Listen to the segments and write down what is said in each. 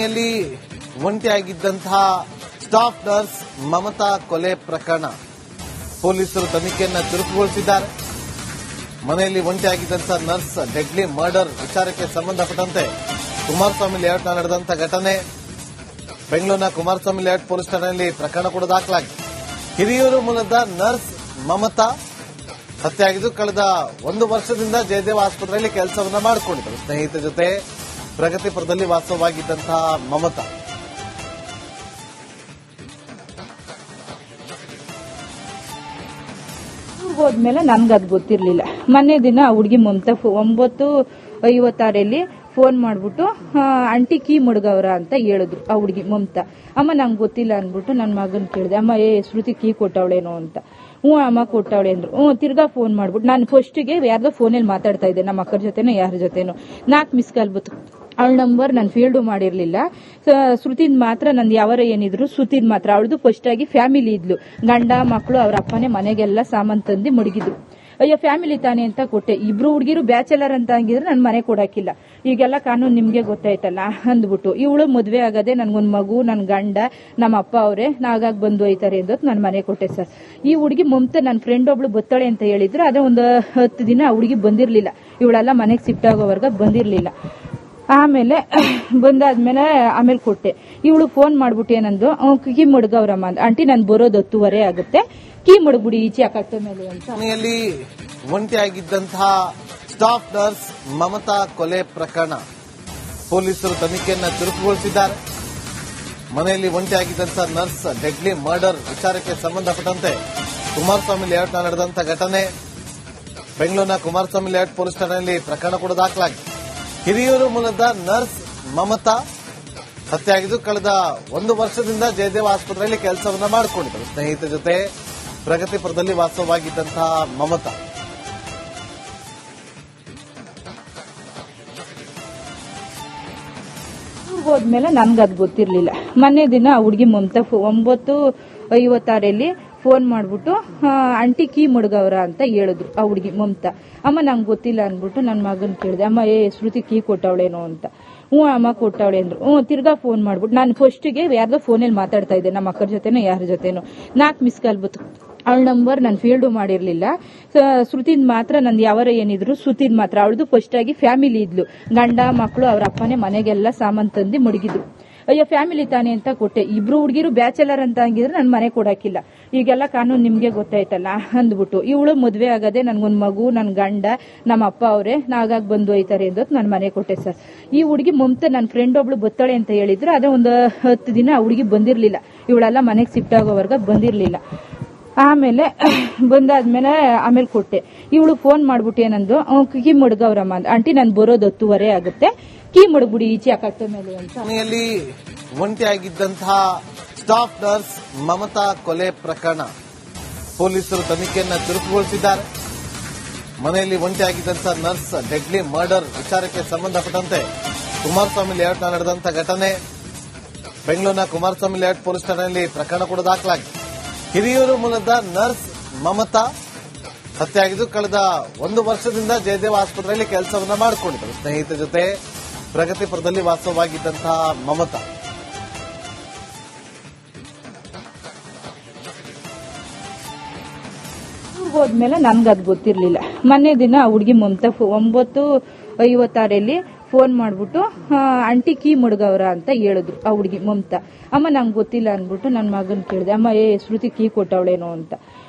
ಮನೆಯಲ್ಲಿ ಒಂಟಿಯಾಗಿದ್ದಂತಹ staff nurse Mamata ಕೊಲೆ ಪ್ರಕರಣ ಪೊಲೀಸರು ತನಿಖೆಯನ್ನು ಚುರುಕುಗೊಳಿಸಿದ್ದಾರೆ. ಮನೆಯಲ್ಲಿ ಒಂಟಿಯಾಗಿದ್ದಂತಹ ನರ್ಸ್ ಡೆಡ್ಲಿ ಮರ್ಡರ್ ವಿಚಾರಕ್ಕೆ ಸಂಬಂಧಪಟ್ಟಂತೆ ಕುಮಾರಸ್ವಾಮಿ ಲೇಔಟ್ನ ನಡೆದಂತಹ ಘಟನೆ. ಬೆಂಗಳೂರಿನ ಕುಮಾರಸ್ವಾಮಿ ಲೇಔಟ್ ಪೊಲೀಸ್ ಠಾಣೆಯಲ್ಲಿ ಪ್ರಕರಣ ಕೂಡ ದಾಖಲಾಗಿದೆ. ಹಿರಿಯೂರು ಮೂಲದ ನರ್ಸ್ ಮಮತಾ ಹತ್ಯೆಯಾಗಿದ್ದು ಕಳೆದ 1 ವರ್ಷದಿಂದ ಜಯದೇವ ಆಸ್ಪತ್ರೆಯಲ್ಲಿ ಕೆಲಸವನ್ನ ಮಾಡಿಕೊಂಡಿದ್ದರು. ಸ್ನೇಹಿತರ ಜೊತೆ ಪ್ರಗತಿಪುರದಲ್ಲಿ ವಾಸವಾಗಿದ್ದಂತಹ ಮಮತಾ ಹೋದ್ಮೇಲೆ ನನ್ಗದ್ ಗೊತ್ತಿರ್ಲಿಲ್ಲ. ಮೊನ್ನೆ ದಿನ ಹುಡುಗಿ ಮಮತಾ 9:56 ಫೋನ್ ಮಾಡ್ಬಿಟ್ಟು ಆಂಟಿ ಕೀ ಮುಡ್ಗವ್ರ ಅಂತ ಹೇಳಿದ್ರು. ಆ ಹುಡುಗಿ ಮಮತಾ ಅಮ್ಮ ನಂಗೆ ಗೊತ್ತಿಲ್ಲ ಅನ್ಬಿಟ್ಟು ನನ್ನ ಮಗನ್ ಕೇಳಿದೆ, ಅಮ್ಮ ಶ್ರುತಿ ಕೀ ಕೊಟ್ಟವಳೇನೋ ಅಂತ. ಅಮ್ಮ ಕೊಟ್ಟವಳೆ ಅಂದ್ರು. ತಿರ್ಗಾ ಫೋನ್ ಮಾಡ್ಬಿಟ್ಟು ನಾನು ಫಸ್ಟಿಗೆ ಯಾರ್ದೋ ಫೋನಲ್ಲಿ ಮಾತಾಡ್ತಾ ಇದ್ದೆ, ನಮ್ಮ ಅಕ್ಕರ ಜೊತೆನೋ ಯಾರ ಜೊತೆನೋ. 4 ಮಿಸ್ ಕಾಲ್ ಬಂತು. ಅವಳ ನಂಬರ್ ನಾನು ಫೀಲ್ಡು ಮಾಡಿರ್ಲಿಲ್ಲ. ಶ್ರುತಿದ್ ಮಾತ್ರ ನಂದು ಯಾವರ ಏನಿದ್ರು ಶ್ರುತಿದ್ ಮಾತ್ರ. ಅವಳದು ಫಸ್ಟ್ ಆಗಿ ಫ್ಯಾಮಿಲಿ ಇದ್ಲು, ಗಂಡ ಮಕ್ಕಳು ಅವ್ರ ಅಪ್ಪನೇ ಮನೆಗೆಲ್ಲ ಸಾಮಾನ್ ತಂದು ಮಡಗಿದ್ರು. ಅಯ್ಯೋ ಫ್ಯಾಮಿಲಿ ತಾನೆ ಅಂತ ಕೊಟ್ಟೆ. ಇಬ್ರು ಹುಡುಗಿರು ಬ್ಯಾಚಲರ್ ಅಂತ ಹಂಗಿದ್ರೆ ನನ್ ಮನೆ ಕೊಡಾಕಿಲ್ಲ. ಈಗೆಲ್ಲ ಕಾನೂನು ನಿಮ್ಗೆ ಗೊತ್ತಾಯ್ತಲ್ಲ ಅಂದ್ಬಿಟ್ಟು ಇವಳು ಮದ್ವೆ ಆಗದೆ ನನ್ಗೊಂದ್ ಮಗು, ನನ್ ಗಂಡ, ನಮ್ಮ ಅಪ್ಪ ಅವರೇ ನಾಗಾಗ್ ಬಂದು ಹೋಯ್ತಾರೆ ಅಂತ ನನ್ ಮನೆ ಕೊಟ್ಟೆ ಸರ್. ಈ ಹುಡುಗಿ ಮಮತಾ ನನ್ನ ಫ್ರೆಂಡ್ ಒಬ್ಳು ಬತ್ತಾಳೆ ಅಂತ ಹೇಳಿದ್ರೆ ಅದೇ ಒಂದು 10 ದಿನ ಆ ಹುಡುಗಿ ಬಂದಿರ್ಲಿಲ್ಲ. ಇವಳೆಲ್ಲ ಮನೆಗೆ ಶಿಫ್ಟ್ ಆಗೋವರ್ಗ ಬಂದಿರ್ಲಿಲ್ಲ. ಆಮೇಲೆ ಬಂದಾದ್ಮೇಲೆ ಆಮೇಲೆ ಕೊಟ್ಟೆ. ಇವಳು ಫೋನ್ ಮಾಡ್ಬಿಟ್ಟು ಏನಂದು ಕೀ ಮುಡ್ಗವ್ರಮ್ಮ ಅಂತ. ಆಂಟಿ ನಾನು ಬರೋದು 10:30 ಆಗುತ್ತೆ, ಕೀ ಮುಡ್ಬಿಡಿ ಈಚೆ ಹಾಕತ್ತ ಮೇಲೆ ಅಂತ. ಮನೆಯಲ್ಲಿ ಒಂಟಿಯಾಗಿದ್ದಂತಹ ಸ್ಟಾಫ್ ನರ್ಸ್ ಮಮತಾ ಕೊಲೆ ಪ್ರಕರಣ ಪೊಲೀಸರು ತನಿಖೆಯನ್ನು ಚುರುಕುಗೊಳಿಸಿದ್ದಾರೆ. ಮನೆಯಲ್ಲಿ ಒಂಟಿಯಾಗಿದ್ದಂತಹ ನರ್ಸ್ ಡೆಡ್ಲಿ ಮರ್ಡರ್ ವಿಚಾರಕ್ಕೆ ಸಂಬಂಧಪಟ್ಟಂತೆ ಕುಮಾರಸ್ವಾಮಿ ಲೇಔಟ್ನ ನಡೆದಂತಹ ಘಟನೆ. ಬೆಂಗಳೂರಿನ ಕುಮಾರಸ್ವಾಮಿ ಲೇಔಟ್ ಪೊಲೀಸ್ ಠಾಣೆಯಲ್ಲಿ ಪ್ರಕರಣ ಕೂಡ ದಾಖಲಾಗಿದೆ. ಹಿರಿಯೂರು ಮೂಲದ ನರ್ಸ್ ಮಮತಾ ಹತ್ಯೆಯಾಗಿದ್ದು ಕಳೆದ 1 ವರ್ಷದಿಂದ ಜಯದೇವ ಆಸ್ಪತ್ರೆಯಲ್ಲಿ ಕೆಲಸವನ್ನ ಮಾಡಿಕೊಂಡಿದ್ದರು. ಸ್ನೇಹಿತರ ಜೊತೆ ಪ್ರಗತಿಪುರದಲ್ಲಿ ವಾಸವಾಗಿದ್ದಂತಹ ಮಮತಾ ಹೋದ್ಮೇಲೆ ನನ್ಗದ್ ಗೊತ್ತಿರ್ಲಿಲ್ಲ. ಮೊನ್ನೆ ದಿನ ಹುಡುಗಿ ಮಮತಾ 9:56 ಫೋನ್ ಮಾಡ್ಬಿಟ್ಟು ಆಂಟಿ ಕೀ ಮುಡ್ಗವ್ರ ಅಂತ ಹೇಳಿದ್ರು. ಆ ಹುಡುಗಿ ಮಮತಾ ಅಮ್ಮ ನಂಗೆ ಗೊತ್ತಿಲ್ಲ ಅನ್ಬಿಟ್ಟು ನನ್ನ ಮಗನ್ ಕೇಳಿದೆ, ಅಮ್ಮ ಶ್ರುತಿ ಕೀ ಕೊಟ್ಟವಳೇನೋ ಅಂತ. ಅಮ್ಮ ಕೊಟ್ಟವಳೆ ಅಂದ್ರು. ತಿರ್ಗಾ ಫೋನ್ ಮಾಡ್ಬಿಟ್ಟು ನಾನು ಫಸ್ಟಿಗೆ ಯಾರ್ದೋ ಫೋನಲ್ಲಿ ಮಾತಾಡ್ತಾ ಇದ್ದೆ, ನಮ್ಮ ಅಕ್ಕರ ಜೊತೆನೋ ಯಾರ ಜೊತೆನೋ. 4 ಮಿಸ್ ಕಾಲ್ ಬಂತು. ಅವಳ ನಂಬರ್ ನಾನು ಫೀಲ್ಡು ಮಾಡಿರ್ಲಿಲ್ಲ. ಶ್ರುತಿದ್ ಮಾತ್ರ ನಂದು ಯಾವರ ಏನಿದ್ರು ಶ್ರುತಿದ್ ಮಾತ್ರ. ಅವಳದು ಫಸ್ಟ್ ಆಗಿ ಫ್ಯಾಮಿಲಿ ಇದ್ಲು, ಗಂಡ ಮಕ್ಕಳು ಅವ್ರ ಅಪ್ಪನೇ ಮನೆಗೆಲ್ಲ ಸಾಮಾನ್ ತಂದು ಮಡಗಿದ್ರು. ಅಯ್ಯೋ ಫ್ಯಾಮಿಲಿ ತಾನೆ ಅಂತ ಕೊಟ್ಟೆ. ಇಬ್ರು ಹುಡುಗಿರು ಬ್ಯಾಚಲರ್ ಅಂತ ಹಂಗಿದ್ರೆ ನನ್ ಮನೆ ಕೊಡಾಕಿಲ್ಲ. ಈಗೆಲ್ಲ ಕಾನೂನು ನಿಮ್ಗೆ ಗೊತ್ತಾಯ್ತಲ್ಲ ಅಂದ್ಬಿಟ್ಟು ಇವಳು ಮದ್ವೆ ಆಗದೆ ನನ್ಗೊಂದ್ ಮಗು, ನನ್ ಗಂಡ, ನಮ್ಮ ಅಪ್ಪ ಅವರೇ ನಾಗಾಗ್ ಬಂದು ಹೋಯ್ತಾರೆ ಅಂತ ನನ್ ಮನೆ ಕೊಟ್ಟೆ ಸರ್. ಈ ಹುಡುಗಿ ಮಮತಾ ನನ್ನ ಫ್ರೆಂಡ್ ಒಬ್ಳು ಬತ್ತಾಳೆ ಅಂತ ಹೇಳಿದ್ರೆ ಅದೇ ಒಂದು 10 ದಿನ ಆ ಹುಡುಗಿ ಬಂದಿರ್ಲಿಲ್ಲ. ಇವಳೆಲ್ಲ ಮನೆಗೆ ಶಿಫ್ಟ್ ಆಗೋವರ್ಗ ಬಂದಿರ್ಲಿಲ್ಲ. ಆಮೇಲೆ ಬಂದಾದ್ಮೇಲೆ ಆಮೇಲೆ ಕೊಟ್ಟೆ. ಇವಳು ಫೋನ್ ಮಾಡ್ಬಿಟ್ಟು ಏನಂದು ಕೀ ಮುಡ್ಗವ್ರಮ್ಮ ಅಂತ. ಆಂಟಿ ನಾನು ಬರೋದು 10:30 ಆಗುತ್ತೆ, ಕೀ ಮುಡ್ಬಿಡಿ ಈಚೆ ಹಾಕತ್ತ ಮೇಲೆ ಅಂತ. ಮನೆಯಲ್ಲಿ ಒಂಟಿಯಾಗಿದ್ದಂತಹ ಸ್ಟಾಫ್ ನರ್ಸ್ ಮಮತಾ ಕೊಲೆ ಪ್ರಕರಣ ಪೊಲೀಸರು ತನಿಖೆಯನ್ನು ಚುರುಕುಗೊಳಿಸಿದ್ದಾರೆ. ಮನೆಯಲ್ಲಿ ಒಂಟಿಯಾಗಿದ್ದಂತಹ ನರ್ಸ್ ಡೆಡ್ಲಿ ಮರ್ಡರ್ ವಿಚಾರಕ್ಕೆ ಸಂಬಂಧಪಟ್ಟಂತೆ ಕುಮಾರಸ್ವಾಮಿ ಲೇಔಟ್ನ ನಡೆದಂತಹ ಘಟನೆ. ಬೆಂಗಳೂರಿನ ಕುಮಾರಸ್ವಾಮಿ ಲೇಔಟ್ ಪೊಲೀಸ್ ಠಾಣೆಯಲ್ಲಿ ಪ್ರಕರಣ ಕೂಡ ದಾಖಲಾಗಿದೆ. ಹಿರಿಯೂರು ಮೂಲದ ನರ್ಸ್ ಮಮತಾ ಹತ್ಯೆಯಾಗಿದ್ದು ಕಳೆದ 1 ವರ್ಷದಿಂದ ಜಯದೇವ ಆಸ್ಪತ್ರೆಯಲ್ಲಿ ಕೆಲಸವನ್ನ ಮಾಡಿಕೊಂಡಿದ್ದರು. ಸ್ನೇಹಿತರ ಜೊತೆ ಪ್ರಗತಿಪುರದಲ್ಲಿ ವಾಸವಾಗಿದ್ದಂತಹ ಮಮತಾ ಹೋದ್ಮೇಲೆ ನನ್ಗದ್ ಗೊತ್ತಿರ್ಲಿಲ್ಲ. ಮೊನ್ನೆ ದಿನ ಹುಡುಗಿ ಮಮತಾ 9:56 ಫೋನ್ ಮಾಡ್ಬಿಟ್ಟು ಆಂಟಿ ಕೀ ಮುಡ್ಗವ್ರ ಅಂತ ಹೇಳಿದ್ರು. ಆ ಹುಡುಗಿ ಮಮತಾ ಅಮ್ಮ ನಂಗೆ ಗೊತ್ತಿಲ್ಲ ಅನ್ಬಿಟ್ಟು ನನ್ನ ಮಗನ್ ಕೇಳಿದೆ, ಅಮ್ಮ ಶ್ರುತಿ ಕೀ ಕೊಟ್ಟವಳೇನೋ ಅಂತ.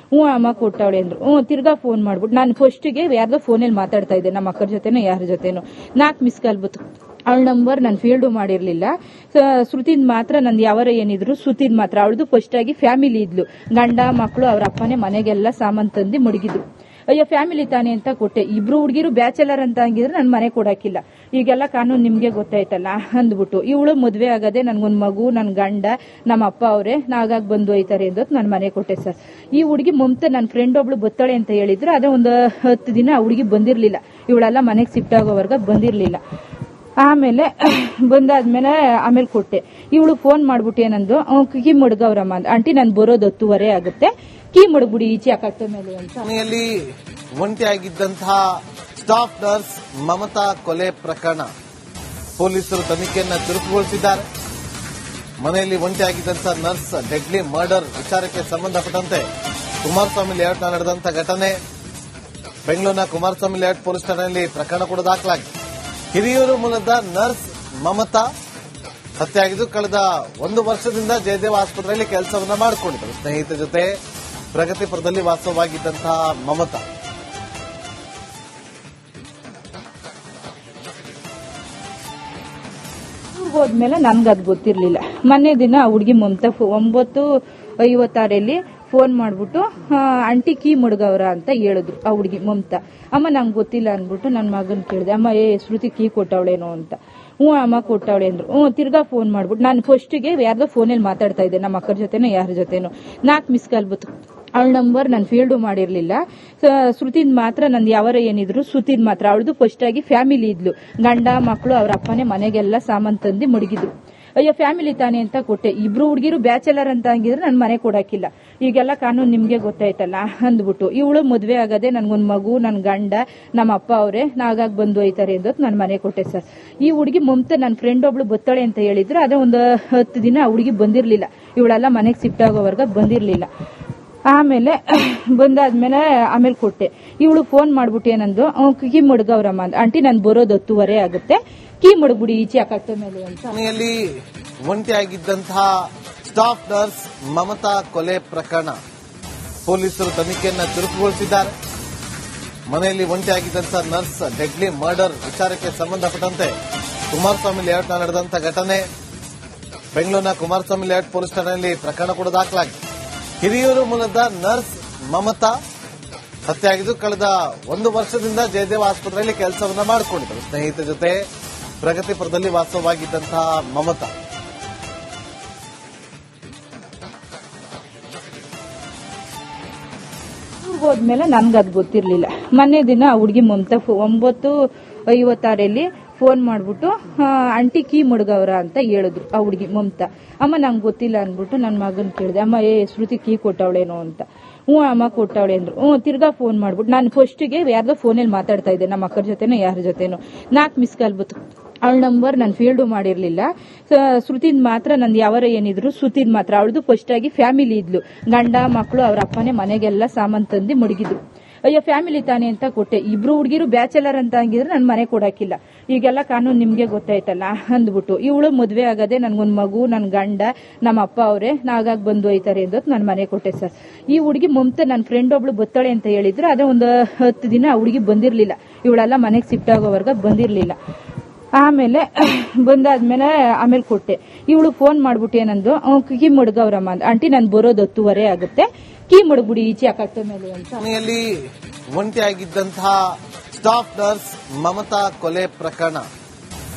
ಅಮ್ಮ ಕೊಟ್ಟವಳೆ ಅಂದ್ರು. ತಿರ್ಗಾ ಫೋನ್ ಮಾಡ್ಬಿಟ್ಟು ನಾನು ಫಸ್ಟಿಗೆ ಯಾರ್ದೋ ಫೋನಲ್ಲಿ ಮಾತಾಡ್ತಾ ಇದ್ದೆ, ನಮ್ಮ ಅಕ್ಕರ ಜೊತೆನೋ ಯಾರ ಜೊತೆನೋ. 4 ಮಿಸ್ ಕಾಲ್ ಬಂತು. ಅವಳ ನಂಬರ್ ನಾನು ಫೀಲ್ಡು ಮಾಡಿರ್ಲಿಲ್ಲ. ಶ್ರುತಿದ್ ಮಾತ್ರ ನಂದು ಯಾವರ ಏನಿದ್ರು ಶ್ರುತಿದ್ ಮಾತ್ರ. ಅವಳದು ಫಸ್ಟ್ ಆಗಿ ಫ್ಯಾಮಿಲಿ ಇದ್ಲು, ಗಂಡ ಮಕ್ಕಳು ಅವ್ರ ಅಪ್ಪನೇ ಮನೆಗೆಲ್ಲ ಸಾಮಾನ್ ತಂದು ಮಡಗಿದ್ರು. ಅಯ್ಯೋ ಫ್ಯಾಮಿಲಿ ತಾನೆ ಅಂತ ಕೊಟ್ಟೆ. ಇಬ್ರು ಹುಡುಗಿರು ಬ್ಯಾಚಲರ್ ಅಂತ ಹಂಗಿದ್ರೆ ನನ್ ಮನೆ ಕೊಡಾಕಿಲ್ಲ. ಈಗೆಲ್ಲ ಕಾನೂನು ನಿಮ್ಗೆ ಗೊತ್ತಾಯ್ತಲ್ಲ ಅಂದ್ಬಿಟ್ಟು ಇವಳು ಮದ್ವೆ ಆಗದೆ ನನ್ಗೊಂದ್ ಮಗು, ನನ್ ಗಂಡ, ನಮ್ಮ ಅಪ್ಪ ಅವರೇ ನಾಗಾಗ್ ಬಂದು ಹೋಯ್ತಾರೆ ಅಂತ ನನ್ ಮನೆ ಕೊಟ್ಟೆ ಸರ್. ಈ ಹುಡುಗಿ ಮಮತಾ ನನ್ನ ಫ್ರೆಂಡ್ ಒಬ್ಳು ಬತ್ತಾಳೆ ಅಂತ ಹೇಳಿದ್ರೆ ಅದೇ ಒಂದು 10 ದಿನ ಆ ಹುಡುಗಿ ಬಂದಿರ್ಲಿಲ್ಲ. ಇವಳೆಲ್ಲ ಮನೆಗೆ ಶಿಫ್ಟ್ ಆಗೋವರ್ಗ ಬಂದಿರ್ಲಿಲ್ಲ. ಆಮೇಲೆ ಬಂದಾದ್ಮೇಲೆ ಆಮೇಲೆ ಕೊಟ್ಟೆ. ಇವಳು ಫೋನ್ ಮಾಡ್ಬಿಟ್ಟು ಏನಂದು ಕೀ ಮುಡ್ಗವ್ರಮ್ಮ ಅಂತ. ಆಂಟಿ ನಾನು ಬರೋದು 10:30 ಆಗುತ್ತೆ, ಕೀ ಮುಡ್ಬಿಡಿ ಈಚೆ ಹಾಕತ್ತ ಮೇಲೆ ಅಂತ. ಮನೆಯಲ್ಲಿ ಒಂಟಿಯಾಗಿದ್ದಂತಹ ಸ್ಟಾಫ್ ನರ್ಸ್ ಮಮತಾ ಕೊಲೆ ಪ್ರಕರಣ ಪೊಲೀಸರು ತನಿಖೆಯನ್ನು ಚುರುಕುಗೊಳಿಸಿದ್ದಾರೆ. ಮನೆಯಲ್ಲಿ ಒಂಟಿಯಾಗಿದ್ದಂಥ ನರ್ಸ್ ಡೆಡ್ಲಿ ಮರ್ಡರ್ ವಿಚಾರಕ್ಕೆ ಸಂಬಂಧಪಟ್ಟಂತೆ ಕುಮಾರಸ್ವಾಮಿ ಲೇಔಟ್ನ ನಡೆದಂಥ ಘಟನೆ. ಬೆಂಗಳೂರಿನ ಕುಮಾರಸ್ವಾಮಿ ಲೇಔಟ್ ಪೊಲೀಸ್ ಠಾಣೆಯಲ್ಲಿ ಪ್ರಕರಣ ಕೂಡ ದಾಖಲಾಗಿದೆ. ಹಿರಿಯೂರು ಮೂಲದ ನರ್ಸ್ ಮಮತಾ ಹತ್ಯೆಯಾಗಿದ್ದು ಕಳೆದ 1 ವರ್ಷದಿಂದ ಜಯದೇವ ಆಸ್ಪತ್ರೆಯಲ್ಲಿ ಕೆಲಸವನ್ನ ಮಾಡಿಕೊಂಡಿದ್ದರು. ಸ್ನೇಹಿತರ ಜೊತೆ ಪ್ರಗತಿಪುರದಲ್ಲಿ ವಾಸವಾಗಿದ್ದಂತಹ ಮಮತಾ ಹೋದ್ಮೇಲೆ ನನ್ಗದ್ ಗೊತ್ತಿರ್ಲಿಲ್ಲ. ಮೊನ್ನೆ ದಿನ ಹುಡುಗಿ ಮಮತಾ 9:56 ಫೋನ್ ಮಾಡ್ಬಿಟ್ಟು ಆಂಟಿ ಕೀ ಮುಡ್ಗವ್ರ ಅಂತ ಹೇಳಿದ್ರು. ಆ ಹುಡುಗಿ ಮಮತಾ. ಅಮ್ಮ ನಂಗೆ ಗೊತ್ತಿಲ್ಲ ಅನ್ಬಿಟ್ಟು ನನ್ನ ಮಗನ್ ಕೇಳಿದೆ, ಅಮ್ಮ ಶ್ರುತಿ ಕೀ ಕೊಟ್ಟವಳೇನೋ ಅಂತ. ಅಮ್ಮ ಕೊಟ್ಟವಳೆ ಅಂದ್ರು. ತಿರ್ಗಾ ಫೋನ್ ಮಾಡ್ಬಿಟ್ಟು ನಾನು ಫಸ್ಟಿಗೆ ಯಾರ್ದೋ ಫೋನಲ್ಲಿ ಮಾತಾಡ್ತಾ ಇದ್ದೆ, ನಮ್ಮ ಅಕ್ಕರ ಜೊತೆನೋ ಯಾರ ಜೊತೆನೋ. 4 ಮಿಸ್ ಕಾಲ್ ಬಂತು. ಅವಳ ನಂಬರ್ ನಾನು ಫೀಲ್ಡು ಮಾಡಿರ್ಲಿಲ್ಲ. ಶ್ರುತಿದ್ ಮಾತ್ರ ನಂದು ಯಾವಾರ ಏನಿದ್ರು ಶ್ರುತಿದ್ ಮಾತ್ರ. ಅವಳದು ಫಸ್ಟ್ ಆಗಿ ಫ್ಯಾಮಿಲಿ ಇದ್ಲು, ಗಂಡ ಮಕ್ಕಳು ಅವ್ರ ಅಪ್ಪನೇ ಮನೆಗೆಲ್ಲ ಸಾಮಾನ್ ತಂದು ಮಡಗಿದ್ರು. ಅಯ್ಯೋ ಫ್ಯಾಮಿಲಿ ತಾನೆ ಅಂತ ಕೊಟ್ಟೆ. ಇಬ್ರು ಹುಡುಗಿರು ಬ್ಯಾಚಲರ್ ಅಂತ ಹಂಗಿದ್ರೆ ನನ್ ಮನೆ ಕೊಡಾಕಿಲ್ಲ. ಈಗೆಲ್ಲ ಕಾನೂನು ನಿಮ್ಗೆ ಗೊತ್ತಾಯ್ತಲ್ಲ ಅಂದ್ಬಿಟ್ಟು ಇವಳು ಮದ್ವೆ ಆಗದೆ ನನ್ಗೊಂದ್ ಮಗು, ನನ್ ಗಂಡ, ನಮ್ಮ ಅಪ್ಪ ಅವರೇ ನಾಗಾಗ್ ಬಂದು ಹೋಯ್ತಾರೆ ಅಂದೋತ್ ನನ್ ಮನೆ ಕೊಟ್ಟೆ ಸರ್. ಈ ಹುಡುಗಿ ಮಮತಾ ನನ್ನ ಫ್ರೆಂಡ್ ಒಬ್ಳು ಬತ್ತಾಳೆ ಅಂತ ಹೇಳಿದ್ರು. ಅದೇ ಒಂದು 10 ದಿನ ಆ ಹುಡುಗಿ ಬಂದಿರ್ಲಿಲ್ಲ. ಇವಳೆಲ್ಲ ಮನೆಗೆ ಶಿಫ್ಟ್ ಆಗೋವರ್ಗ ಬಂದಿರ್ಲಿಲ್ಲ. ಆಮೇಲೆ ಬಂದಾದ್ಮೇಲೆ ಆಮೇಲೆ ಕೊಟ್ಟೆ. ಇವಳು ಫೋನ್ ಮಾಡ್ಬಿಟ್ಟು ಏನಂದು ಕೀ ಮಡ್ಗವ್ರಮ್ಮ ಅಂದ. ಆಂಟಿ ನಾನು ಬರೋದು 10:30 ಆಗುತ್ತೆ, ಕೀ ಮಡಗ್ಬಿಡಿ ಈಚೆ ಕಟ್ಟೆ ಮೇಲೆ ಅಂತ. ಮನೆಯಲ್ಲಿ ಒಂಟಿಯಾಗಿದ್ದಂತಹ ಸ್ಟಾಫ್ ನರ್ಸ್ ಮಮತಾ ಕೊಲೆ ಪ್ರಕರಣ ಪೊಲೀಸರು ತನಿಖೆಯನ್ನ ಚುರುಕುಗೊಳಿಸಿದ್ದಾರೆ. ಮನೆಯಲ್ಲಿ ಒಂಟಿಯಾಗಿದ್ದಂತಹ ನರ್ಸ್ ಡೆಡ್ಲಿ ಮರ್ಡರ್ ವಿಚಾರಕ್ಕೆ ಸಂಬಂಧಪಟ್ಟಂತೆ ಕುಮಾರಸ್ವಾಮಿ ಲೇಔಟ್ನ ನಡೆದಂಥ ಘಟನೆ. ಬೆಂಗಳೂರಿನ ಕುಮಾರಸ್ವಾಮಿ ಲೇಔಟ್ ಪೊಲೀಸ್ ಠಾಣೆಯಲ್ಲಿ ಪ್ರಕರಣ ಕೂಡ ದಾಖಲಾಗಿದೆ. ಹಿರಿಯೂರು ಮೂಲದ ನರ್ಸ್ ಮಮತಾ ಹತ್ಯೆಯಾಗಿದ್ದು ಕಳೆದ 1 ವರ್ಷದಿಂದ ಜಯದೇವ ಆಸ್ಪತ್ರೆಯಲ್ಲಿ ಕೆಲಸವನ್ನ ಮಾಡಿಕೊಂಡಿದ್ದರು. ಸ್ನೇಹಿತರ ಜೊತೆ ಪ್ರಗತಿಪುರದಲ್ಲಿ ವಾಸವಾಗಿದ್ದಂತಹ ಮಮತಾ ಹೋದ್ಮೇಲೆ ನನ್ಗದ್ ಗೊತ್ತಿರ್ಲಿಲ್ಲ. ಮೊನ್ನೆ ದಿನ ಆ ಹುಡುಗಿ ಮಮತಾ 9:56 ಫೋನ್ ಮಾಡ್ಬಿಟ್ಟು ಆಂಟಿ ಕೀ ಮುಡ್ಗವ್ರ ಅಂತ ಹೇಳಿದ್ರು. ಆ ಹುಡುಗಿ ಮಮತಾ. ಅಮ್ಮ ನಂಗೆ ಗೊತ್ತಿಲ್ಲ ಅನ್ಬಿಟ್ಟು ನನ್ನ ಮಗನ್ ಕೇಳಿದೆ, ಅಮ್ಮ ಶ್ರುತಿ ಕೀ ಕೊಟ್ಟವಳೇನೋ ಅಂತ. ಅಮ್ಮ ಕೊಟ್ಟವಳೆ ಅಂದ್ರು. ತಿರ್ಗಾ ಫೋನ್ ಮಾಡ್ಬಿಟ್ಟು ನಾನು ಫಸ್ಟಿಗೆ ಯಾರ್ದೋ ಫೋನಲ್ಲಿ ಮಾತಾಡ್ತಾ ಇದ್ದೆ, ನಮ್ಮ ಅಕ್ಕರ ಜೊತೆನೋ ಯಾರ ಜೊತೆನೋ. 4 ಮಿಸ್ ಕಾಲ್ ಬಂತು. ಅವಳ ನಂಬರ್ ನಾನು ಫೀಲ್ಡು ಮಾಡಿರ್ಲಿಲ್ಲ. ಶ್ರುತಿದ್ ಮಾತ್ರ ನಂದು ಯಾವಾರ ಏನಿದ್ರು ಶ್ರುತಿದ್ ಮಾತ್ರ. ಅವಳದು ಫಸ್ಟ್ ಆಗಿ ಫ್ಯಾಮಿಲಿ ಇದ್ಲು, ಗಂಡ ಮಕ್ಕಳು ಅವ್ರ ಅಪ್ಪನೇ ಮನೆಗೆಲ್ಲ ಸಾಮಾನ್ ತಂದು ಮಡಗಿದ್ರು. ಅಯ್ಯೋ ಫ್ಯಾಮಿಲಿ ತಾನೆ ಅಂತ ಕೊಟ್ಟೆ. ಇಬ್ರು ಹುಡುಗಿರು ಬ್ಯಾಚಲರ್ ಅಂತ ಹಂಗಿದ್ರೆ ನನ್ ಮನೆ ಕೊಡಾಕಿಲ್ಲ. ಈಗೆಲ್ಲ ಕಾನೂನು ನಿಮ್ಗೆ ಗೊತ್ತಾಯ್ತಲ್ಲ ಅಂದ್ಬಿಟ್ಟು ಇವಳು ಮದ್ವೆ ಆಗದೆ ನನ್ಗೊಂದ್ ಮಗು, ನನ್ ಗಂಡ, ನಮ್ಮ ಅಪ್ಪ ಅವರೇ ನಾಗಾಗ್ ಬಂದು ಹೋಯ್ತಾರೆ ಅಂದೋತ್ ನನ್ ಮನೆ ಕೊಟ್ಟೆ ಸರ್. ಈ ಹುಡುಗಿ ಮಮತಾ ನನ್ನ ಫ್ರೆಂಡ್ ಒಬ್ಳು ಬತ್ತಾಳೆ ಅಂತ ಹೇಳಿದ್ರು. ಅದೇ ಒಂದು 10 ದಿನ ಆ ಹುಡುಗಿ ಬಂದಿರ್ಲಿಲ್ಲ. ಇವಳೆಲ್ಲ ಮನೆಗೆ ಶಿಫ್ಟ್ ಆಗೋವರ್ಗ ಬಂದಿರ್ಲಿಲ್ಲ. ಆಮೇಲೆ ಬಂದಾದ್ಮೇಲೆ ಆಮೇಲೆ ಕೊಟ್ಟೆ. ಇವಳು ಫೋನ್ ಮಾಡ್ಬಿಟ್ಟು ಏನಂದು ಕೀ ಮಡ್ಗವ್ರಮ್ಮ ಅಂದ. ಆಂಟಿ ನಾನು ಬರೋದು 10:30 ಆಗುತ್ತೆ, ಕೀ ಮಡಗ್ಬಿಡಿ ಈಚೆ ಕಟ್ಟೆ ಮೇಲೆ ಅಂತ. ಮನೆಯಲ್ಲಿ ಒಂಟಿಯಾಗಿದ್ದಂತಹ ಸ್ಟಾಫ್ ನರ್ಸ್ ಮಮತಾ ಕೊಲೆ ಪ್ರಕರಣ